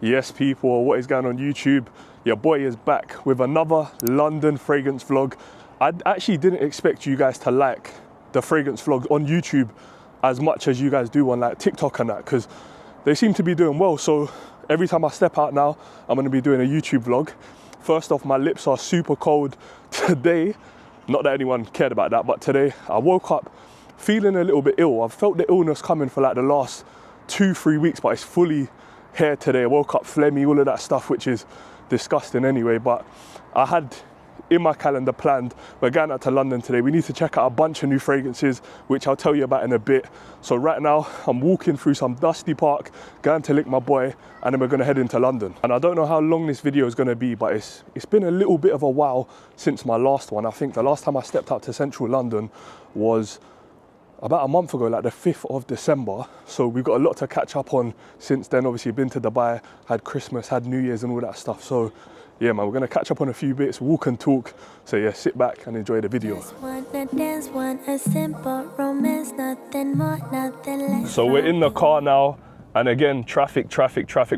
Yes, people, what is going on YouTube? Your boy is back with another London fragrance vlog. I actually didn't expect you guys to like the fragrance vlog on YouTube as much as you guys do on like TikTok and that, because they seem to be doing well. So every time I step out now, I'm going to be doing a YouTube vlog. First off, my lips are super cold today. Not that anyone cared about that, but today I woke up feeling a little bit ill. I've felt the illness coming for like the last 2-3 weeks, but it's fully here today. I woke up phlegmy, all of that stuff, which is disgusting anyway. But I had in my calendar planned, we're going out to London today. We need to check out a bunch of new fragrances, which I'll tell you about in a bit. So right now I'm walking through some dusty park, going to lick my boy, and then we're going to head into London. And I don't know how long this video is going to be, but it's been a little bit of a while since my last one. I think the last time I stepped out to central London was about a month ago, like the 5th of December. So we've got a lot to catch up on since then. Obviously been to Dubai, had Christmas, had New Year's and all that stuff. So yeah, man, we're gonna catch up on a few bits, walk and talk. So yeah, sit back and enjoy the video. So we're in the car now, and again, traffic,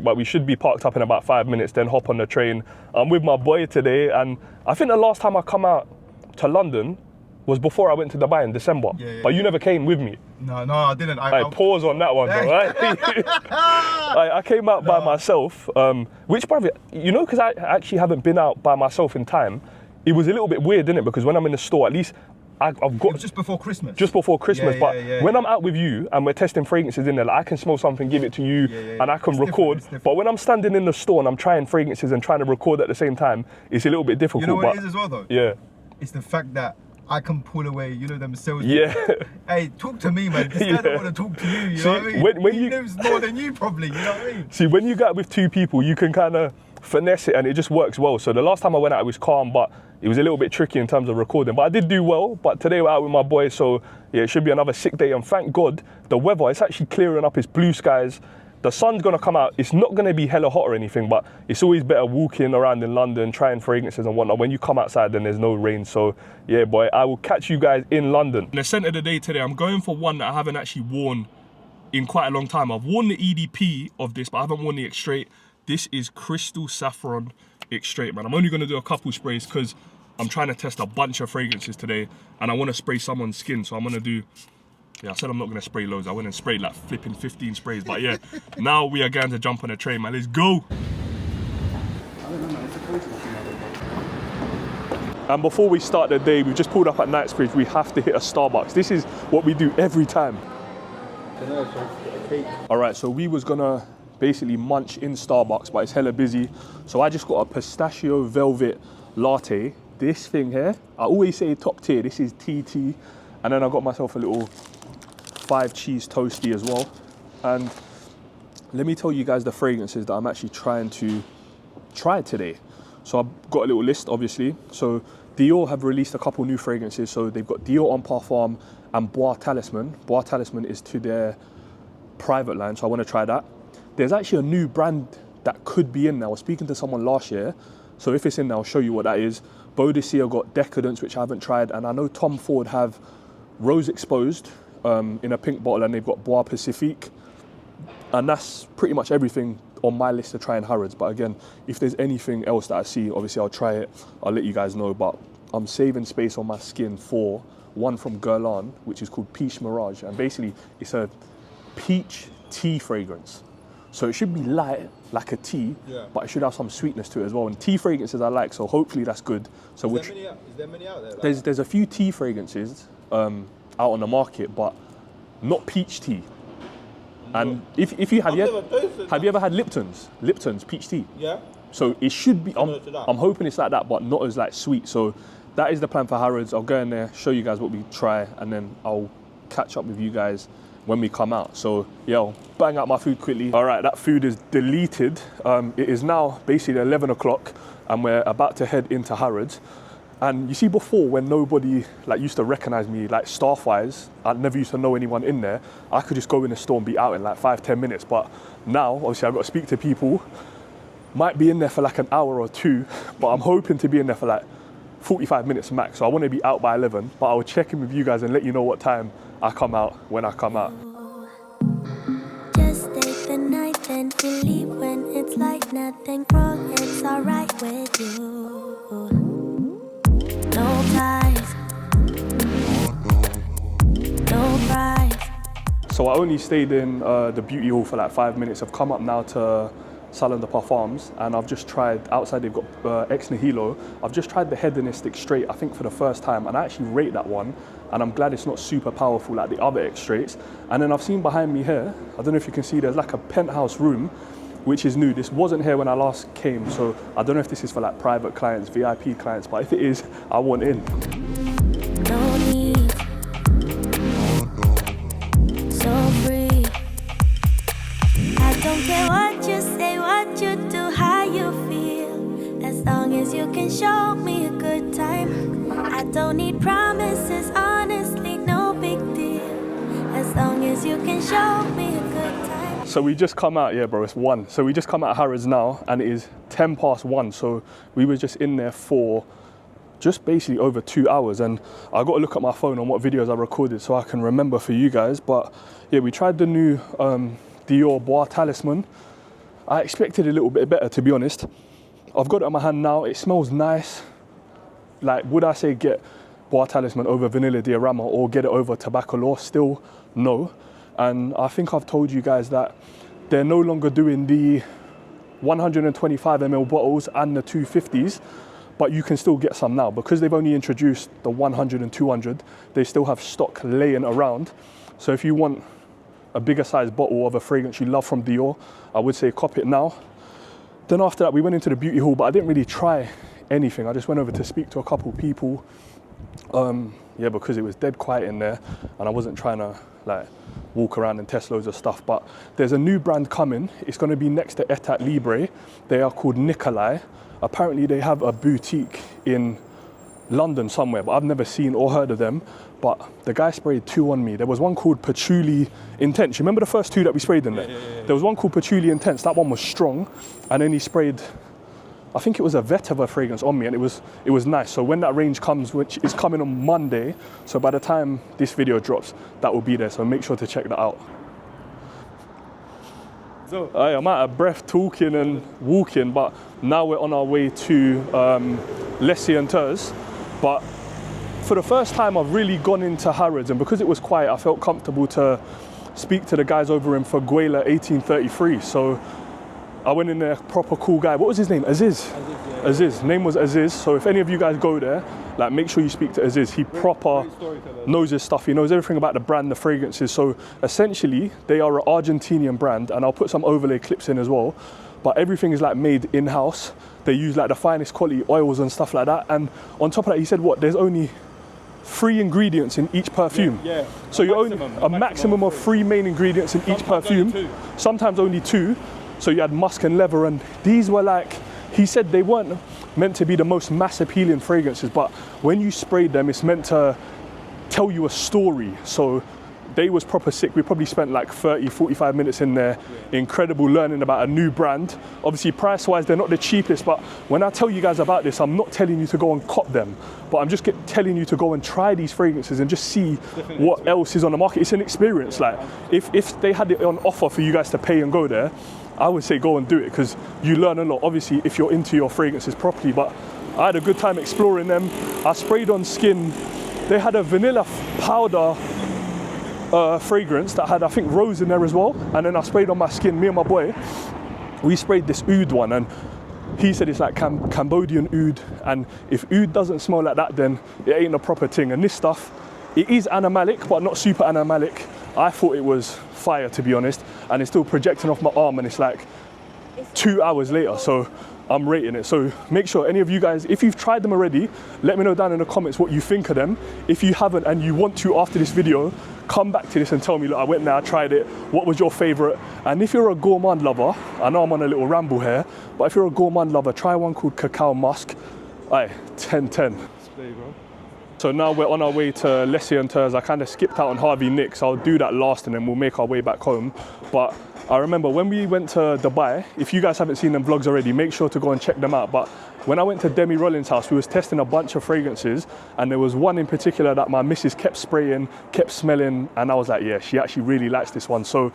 but we should be parked up in about 5 minutes, then hop on the train. I'm with my boy today, and I think the last time I come out to London was before I went to Dubai in December. But you never came with me. No, I didn't. I pause on that one, though, right? I came out by myself, which, brother, you know, because I actually haven't been out by myself in time, it was a little bit weird, didn't it? Because when I'm in the store, at least I've got... It was just before Christmas. Just before Christmas, but when I'm out with you and we're testing fragrances in there, like I can smell something, give it to you, and I can record. But when I'm standing in the store and I'm trying fragrances and trying to record at the same time, it's a little bit difficult. You know what it is as well, though? Yeah. It's the fact that I can pull away, you know, them sales. Yeah. Hey, talk to me, man. This guy don't want to talk to you, you know what I mean? He knows more than you, probably, you know what I mean? See, when you get with two people, you can kind of finesse it and it just works well. So the last time I went out, it was calm, but it was a little bit tricky in terms of recording. But I did do well, but today we're out with my boy, so yeah, it should be another sick day. And thank God, the weather, it's actually clearing up, it's blue skies. The sun's gonna come out. It's not gonna be hella hot or anything, but it's always better walking around in London, trying fragrances and whatnot. When you come outside, then there's no rain. So yeah, boy, I will catch you guys in London. In the centre of the day today, I'm going for one that I haven't actually worn in quite a long time. I've worn the EDP of this, but I haven't worn the X-Straight. This is Crystal Saffron X-Straight, man. I'm only gonna do a couple sprays because I'm trying to test a bunch of fragrances today, and I wanna spray someone's skin, so I'm gonna do... Yeah, I said I'm not going to spray loads. I went and sprayed like flipping 15 sprays. But yeah, now we are going to jump on a train, man. Let's go. And before we start the day, we've just pulled up at Knightsbridge. We have to hit a Starbucks. This is what we do every time. All right, so we was going to basically munch in Starbucks, but it's hella busy. So I just got a pistachio velvet latte. This thing here, I always say top tier. This is TT. And then I got myself a little 5-cheese toasty as well. And let me tell you guys the fragrances that I'm actually trying to try today. So I've got a little list, obviously. So Dior have released a couple new fragrances. So they've got Dior Homme Parfum and Bois Talisman. Bois Talisman is to their private line, so I want to try that. There's actually a new brand that could be in there. I was speaking to someone last year. So if it's in there, I'll show you what that is. Bodicea got Decadence, which I haven't tried. And I know Tom Ford have Rose Exposed in a pink bottle, and they've got Bois Pacifique, and that's pretty much everything on my list to try in Harrods. But again, if there's anything else that I see, obviously I'll try it, I'll let you guys know. But I'm saving space on my skin for one from Guerlain, which is called Peach Mirage, and basically it's a peach tea fragrance. So it should be light like a tea, but it should have some sweetness to it as well. And tea fragrances I like, so hopefully that's good. So is there many out there? Like there's a few tea fragrances out on the market, but not peach tea. And if you have you ever had Lipton's peach tea? Yeah. So it should be. I'm hoping it's like that, but not as like sweet. So that is the plan for Harrods. I'll go in there, show you guys what we try, and then I'll catch up with you guys when we come out. So yeah, I'll bang out my food quickly. All right, that food is deleted. It is now basically 11 o'clock, and we're about to head into Harrods. And you see, before, when nobody like used to recognize me, like staff-wise, I never used to know anyone in there. I could just go in the store and be out in like 5-10 minutes. But now, obviously, I've got to speak to people. Might be in there for like an hour or two, but I'm hoping to be in there for like 45 minutes max. So I want to be out by 11, but I'll check in with you guys and let you know what time I come out when I come out. Just take the night then we leave when it's like nothing wrong. It's alright with you. No ties, no price. So I only stayed in the beauty hall for like 5 minutes. I've come up now to Salon de Parfums, and I've just tried, outside they've got Ex Nihilo, I've just tried the Hedonistic Straight, I think for the first time, and I actually rate that one, and I'm glad it's not super powerful like the other Ex Straights. And then I've seen behind me here, I don't know if you can see, there's like a penthouse room, which is new. This wasn't here when I last came, so I don't know if this is for like private clients, VIP clients, but if it is, I want in. No need. So free. I don't care what you say, what you do, how you feel. As long as you can show me a good time. I don't need promises, honestly, no big deal. As long as you can show me a good time. So we just come out, yeah bro, it's 1. So we just come out of Harrods now, and it is 10 past 1. So we were just in there for just basically over 2 hours, and I got to look at my phone on what videos I recorded so I can remember for you guys. But yeah, we tried the new Dior Bois Talisman. I expected a little bit better, to be honest. I've got it in my hand now. It smells nice. Like, would I say get Bois Talisman over Vanilla Diorama or get it over Tobacco Law? Still no. And I think I've told you guys that they're no longer doing the 125 ml bottles and the 250s, but you can still get some now because they've only introduced the 100 and 200. They still have stock laying around. So if you want a bigger size bottle of a fragrance you love from Dior, I would say cop it now. Then after that, we went into the beauty hall, but I didn't really try anything. I just went over to speak to a couple people. Yeah, because it was dead quiet in there, and I wasn't trying to like walk around and test loads of stuff. But there's a new brand coming. It's going to be next to Etat Libre. They are called Nikolai. Apparently they have a boutique in London somewhere, but I've never seen or heard of them. But the guy sprayed 2 on me. There was one called Patchouli Intense. You remember the first 2 that we sprayed in there? Yeah. There was one called Patchouli Intense. That one was strong. And then he sprayed, I think it was a vetiver fragrance on me, and it was nice. So when that range comes, which is coming on Monday, so by the time this video drops, that will be there. So make sure to check that out. So I'm out of breath talking and walking, but now we're on our way to Les Senteurs. But for the first time, I've really gone into Harrods, and because it was quiet, I felt comfortable to speak to the guys over in Ferguela 1833. So I went in there, proper cool guy. What was his name? Aziz. Yeah. Aziz. Name was Aziz. So if any of you guys go there, like make sure you speak to Aziz. He proper knows his stuff. He knows everything about the brand, the fragrances. So essentially, they are an Argentinian brand, and I'll put some overlay clips in as well. But everything is like made in-house. They use like the finest quality oils and stuff like that. And on top of that, he said, what? There's only 3 ingredients in each perfume. Yeah. So you're only a maximum of 3 main ingredients in each perfume. Sometimes only 2. So you had musk and leather, and these were like, he said they weren't meant to be the most mass appealing fragrances, but when you sprayed them, it's meant to tell you a story. So they was proper sick. We probably spent like 30, 45 minutes in there. Yeah. Incredible learning about a new brand. Obviously price-wise, they're not the cheapest, but when I tell you guys about this, I'm not telling you to go and cop them, but I'm just telling you to go and try these fragrances and just see what else is on the market. It's an experience. Like if they had it on offer for you guys to pay and go there, I would say go and do it, because you learn a lot, obviously, if you're into your fragrances properly. But I had a good time exploring them. I sprayed on skin. They had a vanilla powder fragrance that had, I think, rose in there as well. And then I sprayed on my skin, me and my boy. We sprayed this oud one, and he said it's like Cambodian oud. And if oud doesn't smell like that, then it ain't a proper thing. And this stuff, it is animalic, but not super animalic. I thought it was fire, to be honest, and it's still projecting off my arm, and it's like 2 hours later, so I'm rating it. So make sure any of you guys, if you've tried them already, let me know down in the comments what you think of them. If you haven't and you want to after this video, come back to this and tell me, look, I went there, I tried it, what was your favorite? And if you're a gourmand lover, I know I'm on a little ramble here, but if you're a gourmand lover, try one called Cacao Musk. Aye, 10/10. So now we're on our way to Les Senteurs. I kind of skipped out on Harvey Nichols. I'll do that last and then we'll make our way back home. But I remember when we went to Dubai, if you guys haven't seen them vlogs already, make sure to go and check them out. But when I went to Demi Rollins' house, we was testing a bunch of fragrances, and there was one in particular that my missus kept spraying, kept smelling, and I was like, yeah, she actually really likes this one. So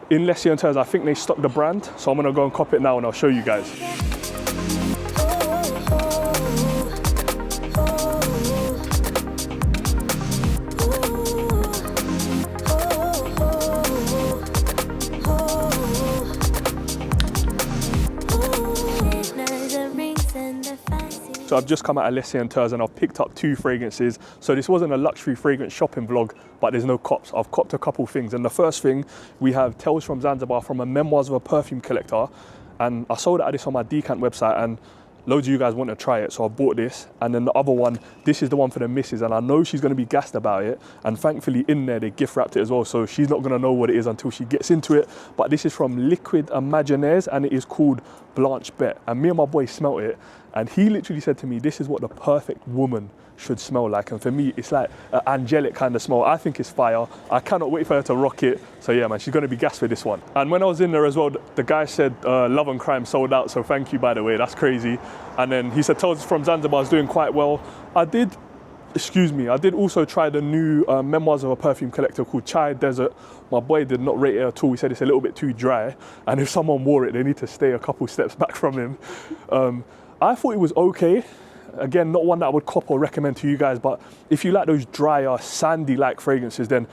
in Les Senteurs, I think they stock the brand. So I'm gonna go and cop it now and I'll show you guys. So I've just come out of Les Senteurs and I've picked up 2 fragrances. So this wasn't a luxury fragrance shopping vlog, but there's no cops. I've copped a couple things. And the first thing, we have Tales from Zanzibar from a Memoirs of a Perfume Collector. And I sold out this on my Decant website and loads of you guys want to try it. So I bought this. And then the other one, this is the one for the missus. And I know she's going to be gassed about it. And thankfully in there, they gift wrapped it as well. So she's not going to know what it is until she gets into it. But this is from Liquid Imaginaires and it is called Blanche Bette. And me and my boy smelt it. And he literally said to me, this is what the perfect woman should smell like. And for me, it's like an angelic kind of smell. I think it's fire. I cannot wait for her to rock it. So yeah, man, she's gonna be gassed with this one. And when I was in there as well, the guy said Love and Crime sold out. So thank you, by the way, that's crazy. And then he said Tales from Zanzibar is doing quite well. I did also try the new Memoirs of a Perfume Collector called Chai Desert. My boy did not rate it at all. He said it's a little bit too dry. And if someone wore it, they need to stay a couple steps back from him. I thought it was okay. Again, not one that I would cop or recommend to you guys, but if you like those drier, sandy-like fragrances, then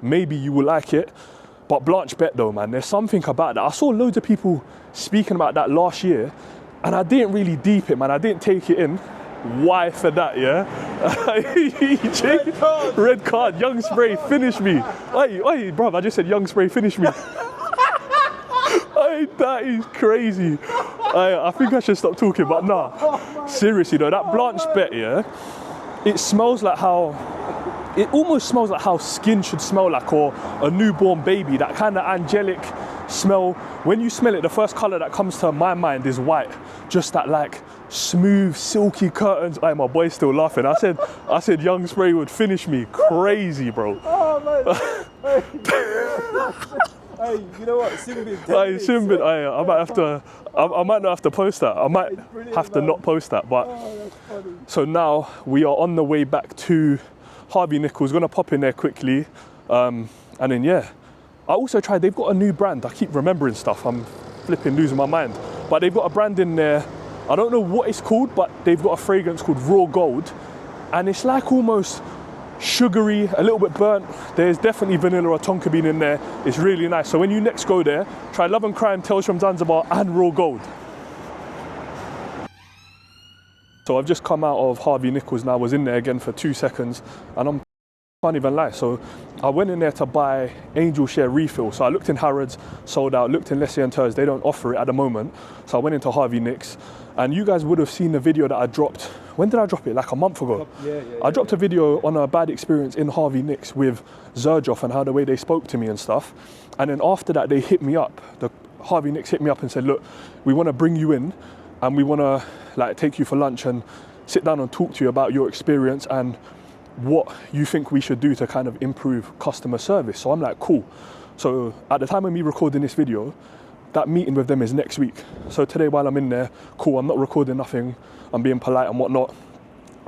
maybe you will like it. But Blanche Bette though, man, there's something about that. I saw loads of people speaking about that last year, and I didn't really deep it, man. I didn't take it in. Why for that, yeah? Red card, Young Spray, finish me. Oi, bruv, I just said Young Spray, finish me. That is crazy. I think I should stop talking, but nah. Seriously though, that Blanche Bette, yeah, it smells like it almost smells like how skin should smell like, or a newborn baby, that kind of angelic smell. When you smell it, the first color that comes to my mind is white. Just that like smooth, silky curtains. Hey, my boy's still laughing. I said Young Spray would finish me. Crazy, bro. Oh, mate. Hey, you know what? I might not have to post that. I might have to not post that. But so now we are on the way back to Harvey Nichols. Gonna pop in there quickly, and then yeah. I also tried. They've got a new brand. I keep remembering stuff. I'm flipping losing my mind. But they've got a brand in there. I don't know what it's called, but they've got a fragrance called Raw Gold, and it's like almost sugary, a little bit burnt. There's definitely vanilla or tonka bean in there. It's really nice. So when you next go there, try Love and Crime, Tales from Zanzibar and Raw Gold. So I've just come out of Harvey Nichols now, was in there again for 2 seconds, and I can't even lie. So I went in there to buy Angel Share refill. So I looked in Harrods, sold out, looked in Les Senteurs, they don't offer it at the moment. So I went into Harvey Nicks, and you guys would have seen the video that I dropped. When did I drop it? Like a month ago. I dropped a video on a bad experience in Harvey Nicks with Zerjoff and how the way they spoke to me and stuff. And then after that, they hit me up. The Harvey Nicks hit me up and said, look, we want to bring you in and we want to like take you for lunch and sit down and talk to you about your experience and what you think we should do to kind of improve customer service. So I'm like, cool. So at the time of me recording this video, that meeting with them is next week. So today while I'm in there, cool, I'm not recording nothing, I'm being polite and whatnot.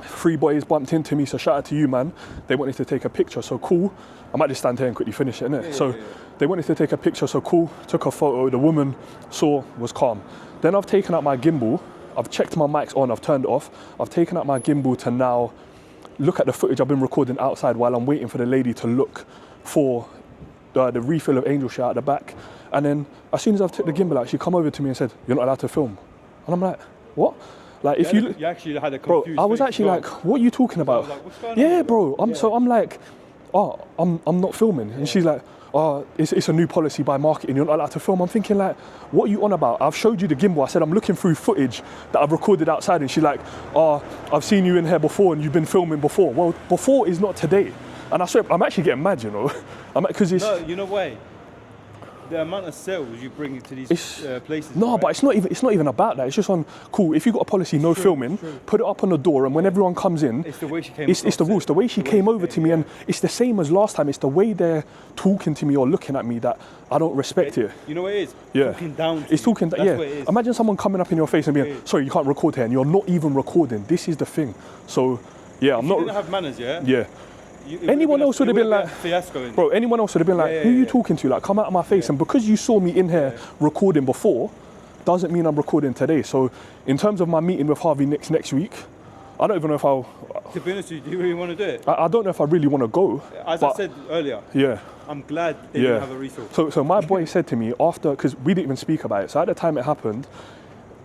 3 boys bumped into me, so shout out to you, man. They wanted to take a picture, so cool. I might just stand here and quickly finish it, innit? They wanted to take a picture, so cool. Took a photo, the woman saw, was calm. Then I've taken out my gimbal, I've checked my mics on, I've turned it off. I've taken out my gimbal to now look at the footage I've been recording outside while I'm waiting for the lady to look for the refill of Angel Share at the back. And then as soon as I've took the gimbal out, she come over to me and said, you're not allowed to film. And I'm like, what? Like if you actually had a confused bro, I was actually like, what are you talking about? Like, what's going yeah, on? bro. So I'm like, oh, I'm not filming. And she's like, oh, it's a new policy by marketing, you're not allowed to film. I'm thinking like, what are you on about? I've showed you the gimbal. I said, I'm looking through footage that I've recorded outside. And she's like, oh, I've seen you in here before and you've been filming before. Well, before is not today. And I swear, I'm actually getting mad, you know. Because it's... No, you know why? The amount of sales you bring to these places. No, right? But it's not even about that. It's just on, cool, if you've got a policy, no filming, put it up on the door, and when everyone comes in, it's the way she came it's the rules. The way she came over to me, and it's the same as last time. It's the way they're talking to me or looking at me that I don't respect it. You know what it is? Yeah. Talking down to it's talking down, yeah. What it is. Imagine someone coming up in your face and being, sorry, you can't record here, and you're not even recording. This is the thing. So, yeah, I'm not... You didn't have manners, yeah? Yeah. anyone else would have been like, fiasco. bro, anyone else would have been like, who are you talking to? Like, come out of my face. And because you saw me in here recording before, doesn't mean I'm recording today. So in terms of my meeting with Harvey Nichols next week, I don't even know if I'll... To be honest with you, do you really want to do it? I don't know if I really want to go. As I said earlier, I'm glad they didn't have a refill. So my boy said to me after, because we didn't even speak about it, so at the time it happened,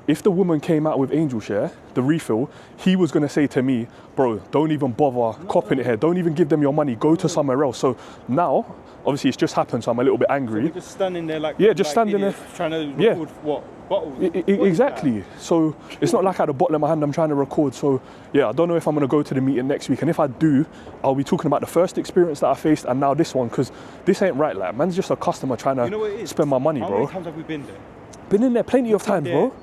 if the woman came out with Angel Share, the refill, he was going to say to me, bro, don't even bother copping it here. Don't even give them your money. Go to somewhere else. So now, obviously it's just happened, so I'm a little bit angry. So we're just standing there like... Yeah, just standing there. Trying to record what? Bottles? Exactly. So it's not like I had a bottle in my hand I'm trying to record. So yeah, I don't know if I'm going to go to the meeting next week. And if I do, I'll be talking about the first experience that I faced and now this one, because this ain't right. Like, man's just a customer trying to spend my money, bro. How many times have we been there? Been in there plenty of times, bro.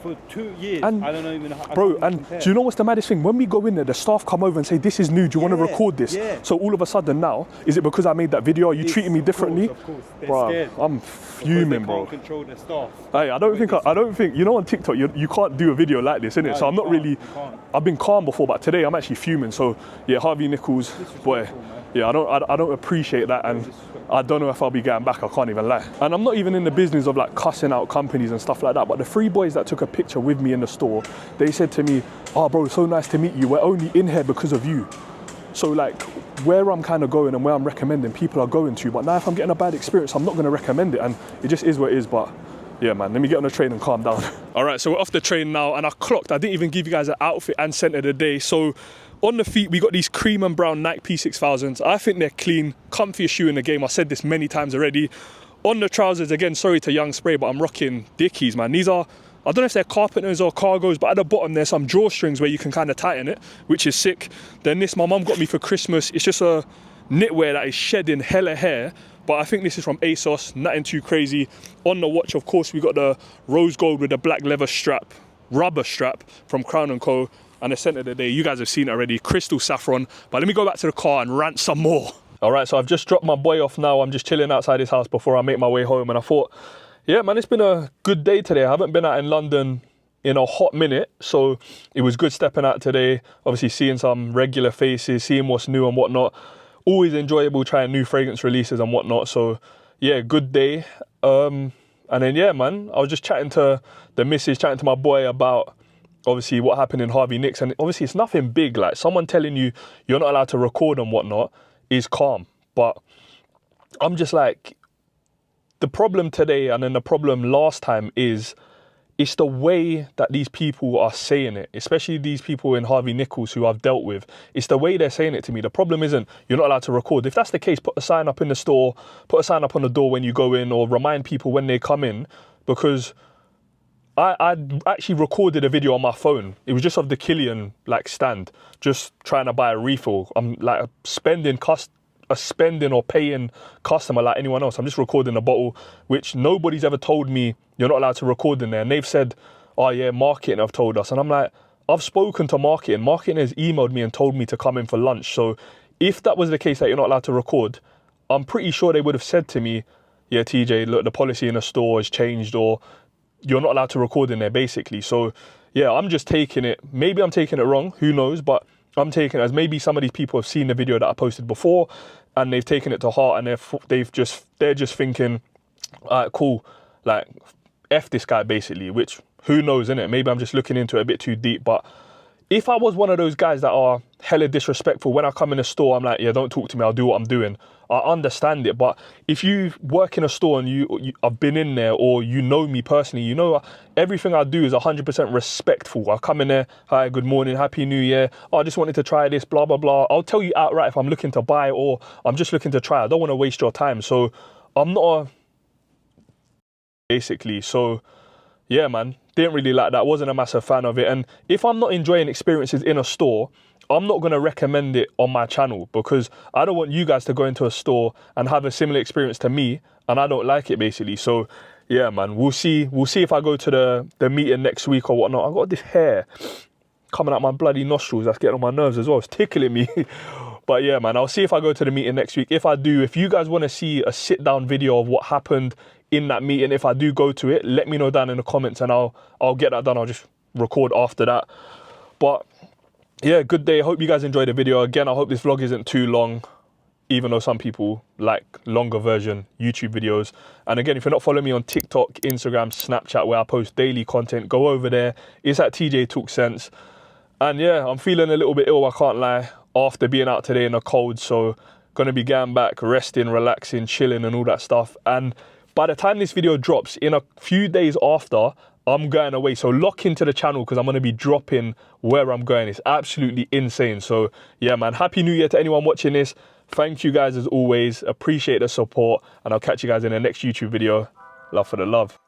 For 2 years, and, I don't know even how. Bro, and compare. Do you know what's the maddest thing? When we go in there, the staff come over and say, this is new, do you want to record this? Yeah. So all of a sudden now, is it because I made that video? Are you treating me differently? Of course. They're bro, scared. I'm fuming, bro. They can't control their staff. Hey, I don't think, you know, on TikTok, you can't do a video like this, innit? No, so I'm not really, I've been calm before, but today I'm actually fuming. So yeah, Harvey Nichols, boy, yeah, I don't appreciate that, and I don't know if I'll be getting back, I can't even lie. And I'm not even in the business of like cussing out companies and stuff like that, but the 3 boys that took a picture with me in the store, they said to me, oh bro, so nice to meet you, we're only in here because of you. So like, where I'm kind of going and where I'm recommending, people are going to, but now if I'm getting a bad experience, I'm not going to recommend it, and it just is what it is. But yeah, man, let me get on the train and calm down. All right, so we're off the train now, and I clocked, I didn't even give you guys an outfit and center of the day. So on the feet, we got these cream and brown Nike P6000s. I think they're clean, comfiest shoe in the game. I said this many times already. On the trousers, again, sorry to Young Spray, but I'm rocking Dickies, man. These are, I don't know if they're carpenters or cargos, but at the bottom there's some drawstrings where you can kind of tighten it, which is sick. Then this, my mum got me for Christmas. It's just a knitwear that is shedding hella hair, but I think this is from ASOS, nothing too crazy. On the watch, of course, we got the rose gold with the black leather strap, rubber strap from Crown & Co. And the center of the day, you guys have seen it already, crystal saffron. But let me go back to the car and rant some more. All right, so I've just dropped my boy off now. I'm just chilling outside his house before I make my way home. And I thought, yeah, man, it's been a good day today. I haven't been out in London in a hot minute. So it was good stepping out today. Obviously seeing some regular faces, seeing what's new and whatnot. Always enjoyable trying new fragrance releases and whatnot. So yeah, good day. And then, yeah, man, I was just chatting to the missus, chatting to my boy about obviously what happened in Harvey Nichols, and obviously it's nothing big. Like, someone telling you you're not allowed to record and whatnot is calm, but I'm just like, the problem today and then the problem last time is it's the way that these people are saying it, especially these people in Harvey Nichols who I've dealt with. It's the way they're saying it to me. The problem isn't you're not allowed to record. If that's the case, put a sign up in the store, put a sign up on the door when you go in, or remind people when they come in, because I actually recorded a video on my phone. It was just of the Killian like stand, just trying to buy a refill. I'm like a spending or paying customer like anyone else. I'm just recording a bottle, which nobody's ever told me you're not allowed to record in there. And they've said, oh yeah, marketing have told us. And I'm like, I've spoken to marketing. Marketing has emailed me and told me to come in for lunch. So if that was the case that you're not allowed to record, I'm pretty sure they would have said to me, yeah, TJ, look, the policy in the store has changed, or you're not allowed to record in there, basically. So yeah, I'm just taking it, maybe I'm taking it wrong, who knows, but I'm taking it as maybe some of these people have seen the video that I posted before and they've taken it to heart, and they're just thinking, all right, cool, like F this guy basically, which who knows, innit? Maybe I'm just looking into it a bit too deep. But if I was one of those guys that are hella disrespectful, when I come in a store, I'm like, yeah, don't talk to me, I'll do what I'm doing. I understand it. But if you work in a store and I've been in there, or you know me personally, you know everything I do is 100% respectful. I come in there, hi, good morning, happy new year. Oh, I just wanted to try this, blah, blah, blah. I'll tell you outright if I'm looking to buy or I'm just looking to try. I don't want to waste your time. So I'm not basically. So yeah, man, didn't really like that. Wasn't a massive fan of it. And if I'm not enjoying experiences in a store, I'm not going to recommend it on my channel, because I don't want you guys to go into a store and have a similar experience to me and I don't like it, basically. So yeah, man, we'll see if I go to the meeting next week or whatnot. I got this hair coming out my bloody nostrils that's getting on my nerves as well. It's tickling me. But yeah, man, I'll see if I go to the meeting next week. If I do, if you guys want to see a sit down video of what happened in that meeting, if I do go to it, let me know down in the comments and I'll get that done. I'll just record after that. But yeah, good day. Hope you guys enjoyed the video. Again, I hope this vlog isn't too long. even though some people like longer version YouTube videos. And again, if you're not following me on TikTok, Instagram, Snapchat, where I post daily content, go over there. It's at TJ Talk Sense. And yeah, I'm feeling a little bit ill, I can't lie, after being out today in the cold. So gonna be going back, resting, relaxing, chilling and all that stuff. And by the time this video drops, in a few days after, I'm going away. So lock into the channel because I'm going to be dropping where I'm going. It's absolutely insane. So yeah, man, Happy New Year to anyone watching this. Thank you guys as always. Appreciate the support. And I'll catch you guys in the next YouTube video. Love for the love.